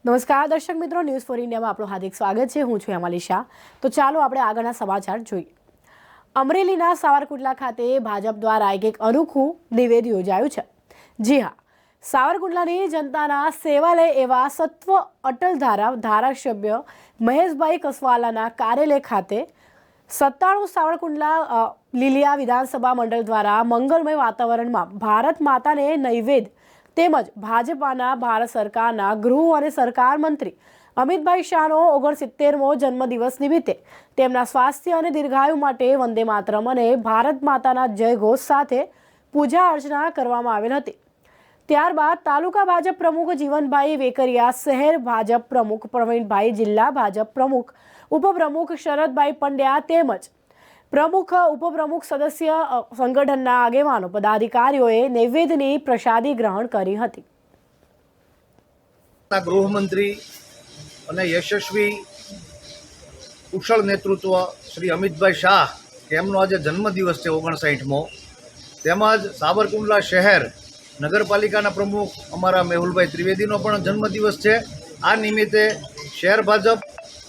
નમસ્કાર દર્શક મિત્રો, ન્યૂઝ ફોર ઇન્ડિયામાં આપણું હાર્દિક સ્વાગત છે। હું છું હેમાલી શાહ। તો ચાલો આપણે આગળના સમાચાર જોઈએ। અમરેલીના સાવરકુંડલા ખાતે ભાજપ દ્વારા એક અનોખું નિવેદન યોજાયું છે। જી હા, સાવરકુંડલાની જનતાના સેવાલય એવા સત્વ અટલ ધારાસભ્ય મહેશભાઈ કસવાલાના કાર્યાલય ખાતે 97 સાવરકુંડલા લીલિયા વિધાનસભા મંડળ દ્વારા મંગલમય વાતાવરણમાં ભારત માતાને નૈવેદ્ય તેમજ ભાજપાના ભારત સરકારના ગૃહ અને સરકાર મંત્રી અમિતભાઈ શાહનો 69મો જન્મદિવસ નિમિત્તે તેમના સ્વાસ્થ્ય અને દીર્ઘાયુ માટે વંદે માતરમ અને ભારત માતાના જયઘોષ સાથે પૂજા અર્ચના કરવામાં આવેલ હતી। ત્યારબાદ તાલુકા ભાજપ પ્રમુખ જીવનભાઈ વેકરિયા, શહેર ભાજપ પ્રમુખ પ્રવીણભાઈ, જિલ્લા ભાજપ પ્રમુખ ઉપપ્રમુખ શરદભાઈ પંડ્યા તેમજ પ્રમુખ ઉપપ્રમુખ સદસ્ય સંગઠનના આગેવાનો પદાધિકારીઓએ નૈવેદ્યની પ્રસાદી ગ્રહણ કરી હતી। ગૃહમંત્રી અને યશસ્વી કુશળ નેતૃત્વ શ્રી અમિતભાઈ શાહ એમનો આજે જન્મદિવસ છે 59મો। તેમજ સાવરકુંડલા શહેર નગરપાલિકાના પ્રમુખ અમારા મેહુલભાઈ ત્રિવેદીનો પણ જન્મદિવસ છે। આ નિમિત્તે શહેર ભાજપ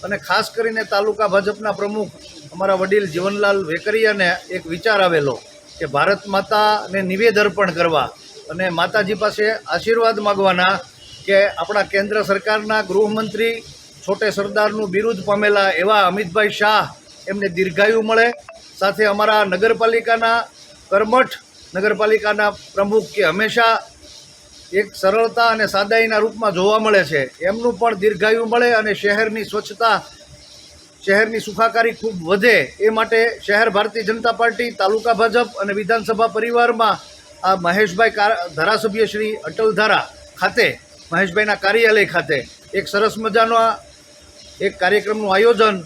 અને ખાસ કરીને તાલુકા ભાજપના પ્રમુખ અમારા વડીલ જીવનલાલ વેકરિયાને એક વિચાર આવેલો કે ભારત માતાને નિવેદ અર્પણ કરવા અને માતાજી પાસે આશીર્વાદ માગવાના કે આપણા કેન્દ્ર સરકારના ગૃહમંત્રી છોટે સરદારનું બિરુદ પામેલા એવા અમિતભાઈ શાહ એમને દીર્ઘાયુ મળે, સાથે અમારા નગરપાલિકાના કર્મઠ નગરપાલિકાના પ્રમુખ કે હંમેશા એક સરળતા અને સાદાઈના રૂપમાં જોવા મળે છે, એમનું પણ દીર્ઘાયુ મળે અને શહેરની સ્વચ્છતા, શહેરની સુખાકારી ખૂબ વધે એ માટે શહેર ભારતીય જનતા પાર્ટી, તાલુકા ભાજપ અને વિધાનસભા પરિવારમાં આ મહેશભાઈ ધારાસભ્ય શ્રી અટલધારા ખાતે મહેશભાઈના કાર્યાલય ખાતે એક સરસ મજાનો એક કાર્યક્રમનું આયોજન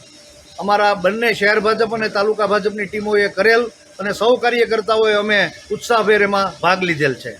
અમારા બંને શહેર ભાજપ અને તાલુકા ભાજપની ટીમોએ કરેલ અને સૌ કાર્યકર્તાઓએ અમે ઉત્સાહભેર એમાં ભાગ લીધેલ છે।